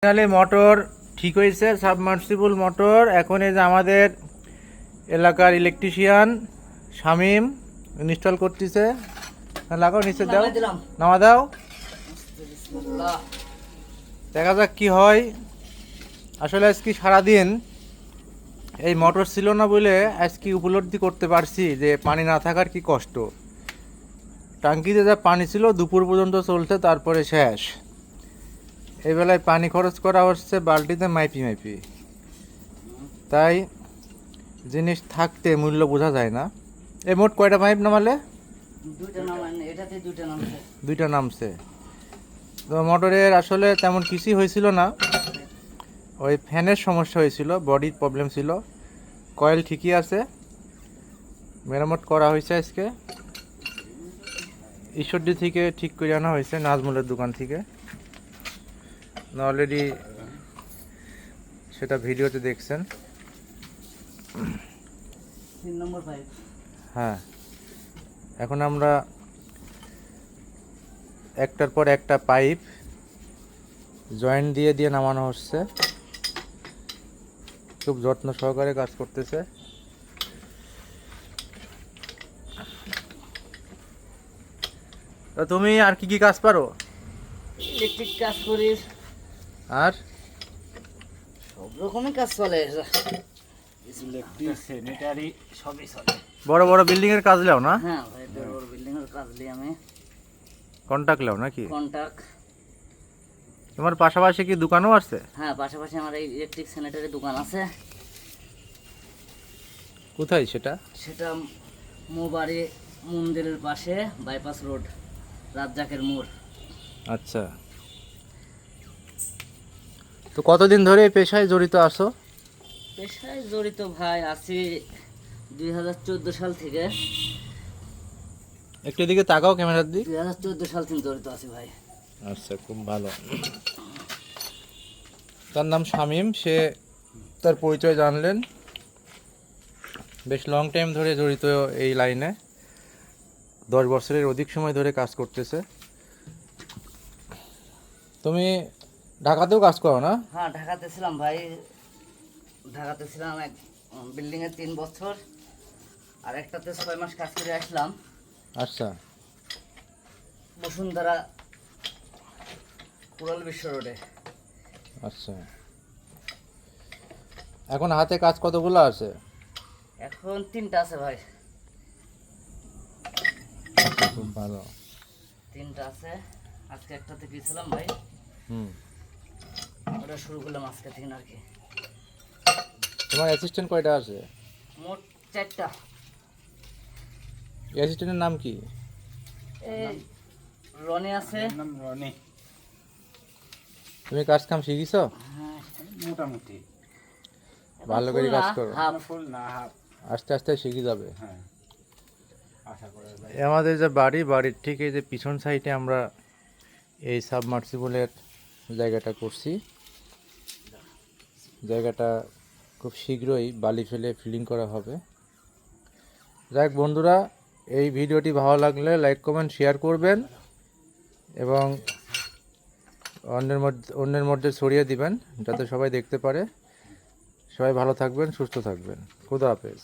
Finally motor ঠিক হয়েছে, submersible motor. এখন এই যে আমাদের এলাকার ইলেকট্রিশিয়ান শামীম ইনস্টল করতেছে। লাগাও, নিচে দাও, নামা দাও, দেখা যাক কি হয়। আসলে আজকে সারাদিন এই মোটর ছিল না বলে আজকে উপলব্ধি করতে পারছি যে পানি না থাকার কি কষ্ট। টাঙ্কিতে যা পানি ছিল দুপুর পর্যন্ত চলছে, তারপরে শেষ। এই বেলায় পানি খরচ করা হচ্ছে বালতিতে মাইপি মাইপি, তাই জিনিস থাকতে মূল্য বোঝা যায় না। এই মোট কয়টা পাইপ নামালে? দুইটা নামছে। তো মোটরের আসলে তেমন কিছুই হয়েছিল না, ওই ফ্যানের সমস্যা হয়েছিল, বডির প্রবলেম ছিল। কয়েল ঠিকই আছে, মেরামত করা হয়েছে আজকে ঈশ্বরদী থেকে, ঠিক করে আনা হয়েছে নাজমুলের দোকান থেকে। অলরেডি সেটা ভিডিওতে দেখছেন। হ্যাঁ, এখন আমরা একটার পর একটা পাইপ জয়েন্ট দিয়ে দিয়ে নামানো হচ্ছে। খুব যত্ন সহকারে কাজ করতেছে। তো তুমি আর কি কি কাজ পারো? ইলেকট্রিক কাজ করি, আর সব রকমের কাজ চলে। ইলেকট্রিক, স্যানিটারি সবই চলে। বড় বড় বিল্ডিং এর কাজ লাও না? হ্যাঁ ভাই, বড় বিল্ডিং এর কাজ লি আমি। কন্টাক্ট লাও নাকি? কন্টাক্ট। তোমার পাশাপাশি কি দোকানও আছে? হ্যাঁ, পাশাপাশি আমার এই ইলেকট্রিক স্যানিটারি দোকান আছে। কোথায় সেটা? সেটা মোবাড়ি মন্দিরের পাশে, বাইপাস রোড, রাজ্জাকের মোড়। আচ্ছা, তো কতদিন ধরে এই পেশায় জড়িত আছো? পেশায় জড়িত ভাই আছি 2014 সাল থেকে। একটু এদিকে তাকাও, ক্যামেরার দিক। 2014 সাল থেকে জড়িত আছি ভাই। আচ্ছা, খুব ভালো। তার নাম শামীম, সে তার পরিচয় জানলেন। বেশ লং টাইম ধরে জড়িত এই লাইনে, 10 বছরের অধিক সময় ধরে কাজ করতেছে। তুমি ঢাকাতেও কাজ করো না? হ্যাঁ, ঢাকাতে ছিলাম ভাই। ঢাকাতে ছিলাম এক বিল্ডিংয়ে 3 বছর, আর একটাতে 6 মাস কাজ করে আসলাম। আচ্ছা, বসুন্ধরা কুড়াল বিশ্ব রোডে। আচ্ছা। এখন হাতে কাজ কতগুলো আছে? এখন 3টা আছে ভাই। খুব ভালো। 3টা আছে। আজকে একটাতে গিয়েছিলাম ভাই। ওটা শুরু করলাম আজকে থেকে আর কি। তোমার অ্যাসিস্ট্যান্ট কয়টা আছে? মোট 4টা। অ্যাসিস্ট্যান্টের নাম কি? এই রনি আছে। রনি। তুমি কাজ কাম শিখিছো? হ্যাঁ, মোটামুটি ভালো করে কাজ করো, ফুল না হাফ। আস্তে আস্তে শিখে যাবে। হ্যাঁ, আশা করা যায়। আমাদের যে বাড়ির ঠিক এই যে পিছন সাইডে আমরা এই সাবমার্সিবলের জায়গাটা করছি। জায়গাটা খুব শীঘ্রই বালি ফেলে ফিলিং করা হবে। যাক বন্ধুরা, এই ভিডিওটি ভালো লাগলে লাইক কমেন্ট শেয়ার করবেন এবং অন্যের মধ্যে ছড়িয়ে দিবেন যাতে সবাই দেখতে পারে। সবাই ভালো থাকবেন, সুস্থ থাকবেন। খুদা হাফেজ।